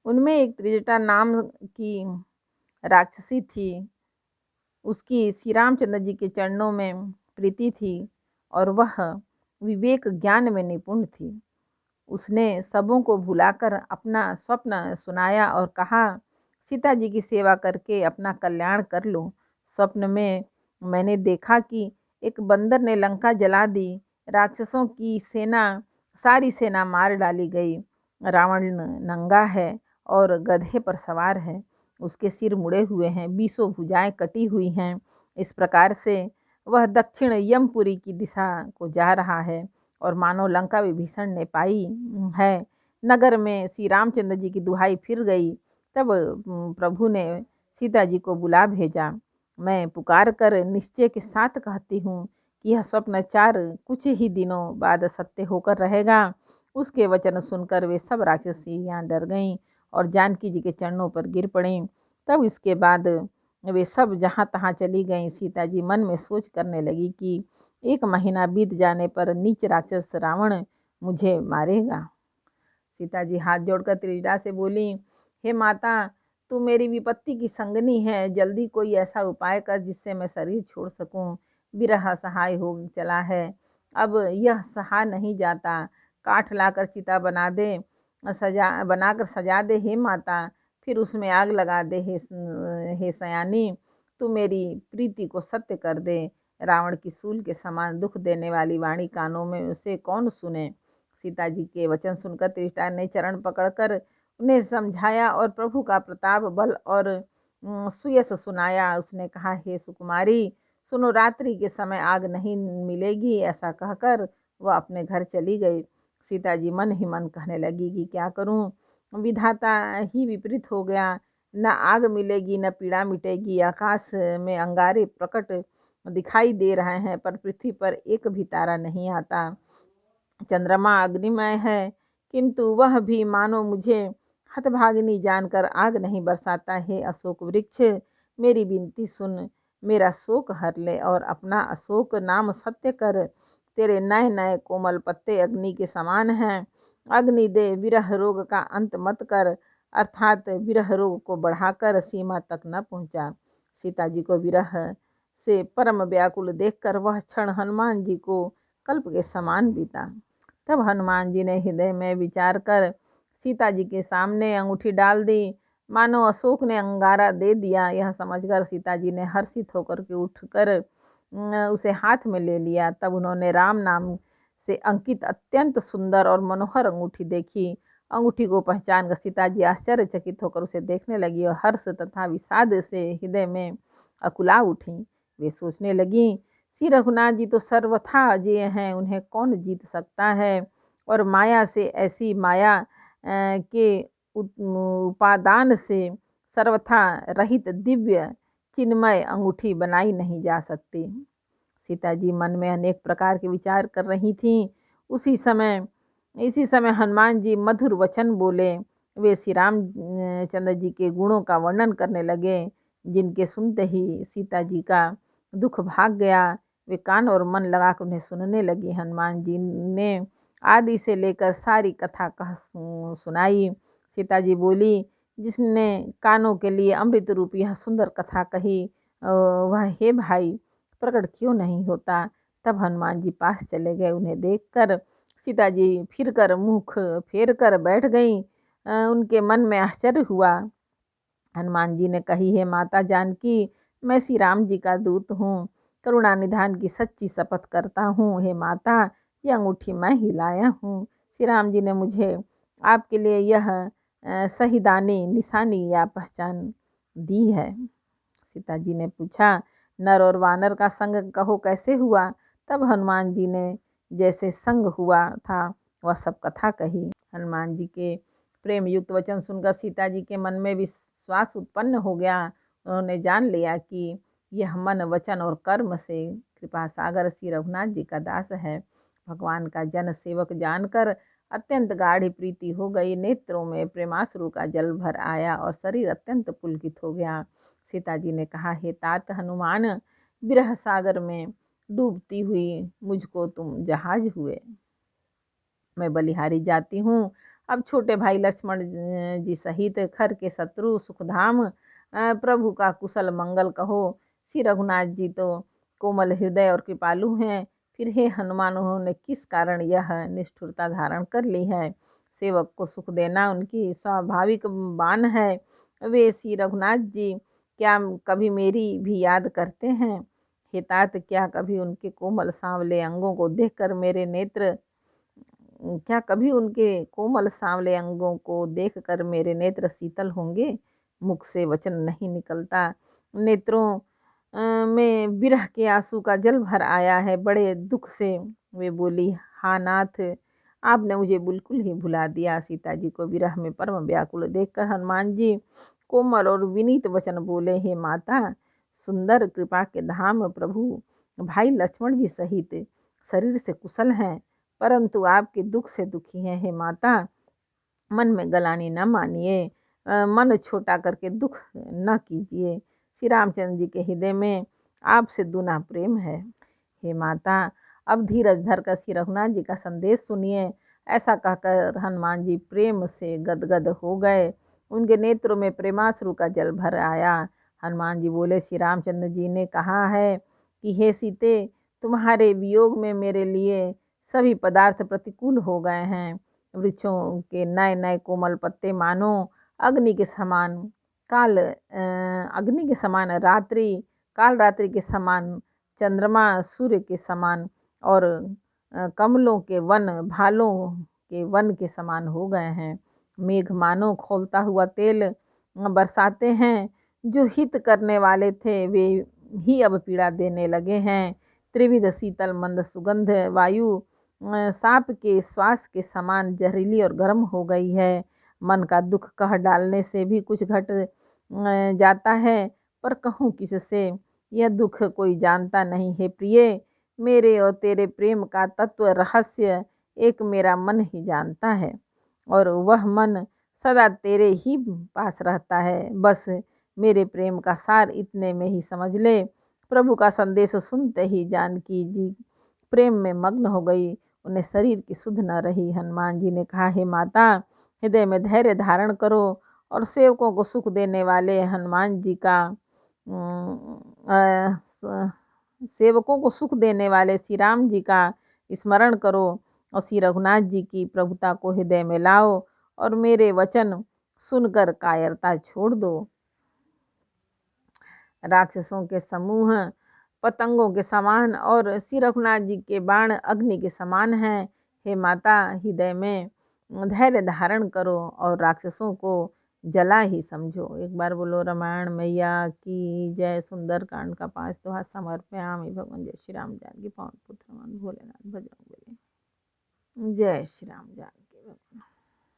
उनमें एक त्रिजटा नाम की राक्षसी थी। उसकी श्री रामचंद्र जी के चरणों में प्रीति थी और वह विवेक ज्ञान में निपुण थी। उसने सबों को भुलाकर अपना स्वप्न सुनाया और कहा, सीता जी की सेवा करके अपना कल्याण कर लो। स्वप्न में मैंने देखा कि एक बंदर ने लंका जला दी। राक्षसों की सेना, सारी सेना मार डाली गई। रावण नंगा है और गधे पर सवार है। उसके सिर मुड़े हुए हैं, 20 भुजाएं कटी हुई हैं। इस प्रकार से वह दक्षिण यमपुरी की दिशा को जा रहा है और मानो लंका विभीषण ने पाई है। नगर में श्री रामचंद्र जी की दुहाई फिर गई। तब प्रभु ने सीता जी को बुला भेजा। मैं पुकार कर निश्चय के साथ कहती हूँ कि यह स्वप्न कुछ ही दिनों बाद सत्य होकर रहेगा। उसके वचन सुनकर वे सब राक्षसियाँ डर गईं और जानकी जी के चरणों पर गिर पड़ीं। तब इसके बाद वे सब जहाँ तहाँ चली गईं। सीता जी मन में सोच करने लगी कि 1 महीना बीत जाने पर नीच राक्षस रावण मुझे मारेगा। सीता जी हाथ जोड़कर त्रिजटा से बोली, हे माता, तू मेरी विपत्ति की संगनी है। जल्दी कोई ऐसा उपाय कर जिससे मैं शरीर छोड़ सकूं। विरह असहाय हो चला है, अब यह सहा नहीं जाता। काठ लाकर चिता बना दे, बनाकर सजा दे हे माता, फिर उसमें आग लगा दे हे सयानी। तू मेरी प्रीति को सत्य कर दे। रावण की सूल के समान दुख देने वाली वाणी कानों में उसे कौन सुने। सीता जी के वचन सुनकर त्रिजटा ने चरण पकड़कर उन्हें समझाया और प्रभु का प्रताप, बल और सुयश सुनाया। उसने कहा, हे सुकुमारी, सुनो, रात्रि के समय आग नहीं मिलेगी। ऐसा कहकर वह अपने घर चली गई। सीता जी मन ही मन कहने लगी कि क्या करूं, विधाता ही विपरीत हो गया। न आग मिलेगी न पीड़ा मिटेगी। आकाश में अंगारे प्रकट दिखाई दे रहे हैं पर पृथ्वी पर एक भी तारा नहीं आता। चंद्रमा अग्निमय है किंतु वह भी मानो मुझे हतभागिनी जानकर आग नहीं बरसाता। है अशोक वृक्ष, मेरी विनती सुन, मेरा शोक हर ले और अपना अशोक नाम सत्य कर। तेरे नए नए कोमल पत्ते अग्नि के समान हैं। अग्नि दे, विरह रोग का अंत मत कर, अर्थात विरह रोग को बढ़ाकर सीमा तक न पहुंचा। सीता जी को विरह से परम व्याकुल देखकर वह क्षण हनुमान जी को कल्प के समान बीता। तब हनुमान जी ने हृदय में विचार कर सीता जी के सामने अंगूठी डाल दी। मानो अशोक ने अंगारा दे दिया। यह समझकर सीता जी ने हर्षित होकर के उठकर उसे हाथ में ले लिया। तब उन्होंने राम नाम से अंकित अत्यंत सुंदर और मनोहर अंगूठी देखी। अंगूठी को पहचान कर सीता जी आश्चर्यचकित होकर उसे देखने लगी और हर्ष तथा विषाद से हृदय में अकुला उठी। वे सोचने लगी, श्री रघुनाथ जी तो सर्वथा अजेय हैं, उन्हें कौन जीत सकता है। और माया से, ऐसी माया के उपादान से सर्वथा रहित दिव्य चिन्मय अंगूठी बनाई नहीं जा सकती। सीता जी मन में अनेक प्रकार के विचार कर रही थीं। इसी समय हनुमान जी मधुर वचन बोले। वे श्री रामचंद्र जी के गुणों का वर्णन करने लगे, जिनके सुनते ही सीता जी का दुख भाग गया। वे कान और मन लगाकर उन्हें सुनने लगी। हनुमान जी ने आदि से लेकर सारी कथा कह सुनाई। सीता जी बोली, जिसने कानों के लिए अमृत रूपी यह सुंदर कथा कही, वह हे भाई प्रकट क्यों नहीं होता। तब हनुमान जी पास चले गए। उन्हें देखकर सीता जी फिर कर मुख फेर कर बैठ गईं। उनके मन में आश्चर्य हुआ। हनुमान जी ने कही, हे माता जानकी, मैं श्री राम जी का दूत हूँ। करुणा निधान की सच्ची शपथ करता हूँ। हे माता, यह अंगूठी मैं ही लाया हूँ। श्री राम जी ने मुझे आपके लिए यह शहीदानी निशानी या पहचान दी है। सीता जी ने पूछा, नर और वानर का संग कहो कैसे हुआ। तब हनुमान जी ने जैसे संग हुआ था वह सब कथा कही। हनुमान जी के प्रेम युक्त वचन सुनकर सीता जी के मन में विश्वास उत्पन्न हो गया। उन्होंने जान लिया कि यह मन, वचन और कर्म से कृपा सागर श्री रघुनाथ जी का दास है। भगवान का जन सेवक जानकर अत्यंत गाढ़ी प्रीति हो गई। नेत्रों में प्रेमाश्रु का जल भर आया और शरीर अत्यंत पुलकित हो गया। सीता जी ने कहा, हे तात हनुमान, विरह सागर में डूबती हुई मुझको तुम जहाज हुए। मैं बलिहारी जाती हूँ, अब छोटे भाई लक्ष्मण जी सहित खर के शत्रु सुखधाम प्रभु का कुशल मंगल कहो। श्री रघुनाथ जी तो कोमल हृदय और कृपालु हैं, फिर हे हनुमान उन्होंने किस कारण यह निष्ठुरता धारण कर ली है। सेवक को सुख देना उनकी स्वाभाविक बान है। वे श्री रघुनाथ जी क्या कभी मेरी भी याद करते हैं। हे तात, क्या कभी उनके कोमल सांवले अंगों को देखकर मेरे नेत्र क्या कभी उनके कोमल सांवले अंगों को देखकर मेरे नेत्र शीतल होंगे। मुख से वचन नहीं निकलता, नेत्रों में विरह के आंसू का जल भर आया है। बड़े दुख से वे बोली, हाँ नाथ, आपने मुझे बिल्कुल ही भुला दिया। सीता जी को विरह में परम व्याकुल देखकर हनुमान जी कोमल और विनीत वचन बोले, हे माता, सुंदर कृपा के धाम प्रभु भाई लक्ष्मण जी सहित शरीर से कुशल हैं, परंतु आपके दुख से दुखी हैं। हे माता, मन में गलानी न मानिए, मन छोटा करके दुख न कीजिए। श्री रामचंद्र जी के हृदय में आपसे दूना प्रेम है। हे माता, अब धीरज धर कर श्री रघुनाथ जी का संदेश सुनिए। ऐसा कहकर हनुमान जी प्रेम से गदगद हो गए। उनके नेत्रों में प्रेमाश्रु का जल भर आया। हनुमान जी बोले, श्री रामचंद्र जी ने कहा है कि हे सीते, तुम्हारे वियोग में मेरे लिए सभी पदार्थ प्रतिकूल हो गए हैं। वृक्षों के नए नए कोमल पत्ते मानो अग्नि के समान अग्नि के समान रात्रि, काल रात्रि के समान चंद्रमा सूर्य के समान, और कमलों के वन भालों के वन के समान हो गए हैं। मेघ मानो खौलता हुआ तेल बरसाते हैं। जो हित करने वाले थे वे ही अब पीड़ा देने लगे हैं। त्रिविध शीतल मंद सुगंध वायु सांप के श्वास के समान जहरीली और गर्म हो गई है। मन का दुख कह डालने से भी कुछ घट जाता है, पर कहूँ किससे, यह दुख कोई जानता नहीं है। प्रिय, मेरे और तेरे प्रेम का तत्व रहस्य एक मेरा मन ही जानता है, और वह मन सदा तेरे ही पास रहता है। बस मेरे प्रेम का सार इतने में ही समझ ले। प्रभु का संदेश सुनते ही जानकी जी प्रेम में मग्न हो गई। उन्हें शरीर की सुध न रही। हनुमान जी ने कहा, हे माता, हृदय में धैर्य धारण करो और सेवकों को सुख देने वाले हनुमान जी का सेवकों को सुख देने वाले श्री राम जी का स्मरण करो और श्री रघुनाथ जी की प्रभुता को हृदय में लाओ और मेरे वचन सुनकर कायरता छोड़ दो। राक्षसों के समूह पतंगों के समान और श्री रघुनाथ जी के बाण अग्नि के समान हैं। हे माता, हृदय में धैर्य धारण करो और राक्षसों को जला ही समझो। एक बार बोलो रामायण मैया की जय। सुंदर कांड का 5 दोहा समर्पयामि। भगवान जय श्री राम जानकी पवन पुत्र हनुमान भोलेनाथ बजरंग बली। जय श्री राम जानकी भगवान।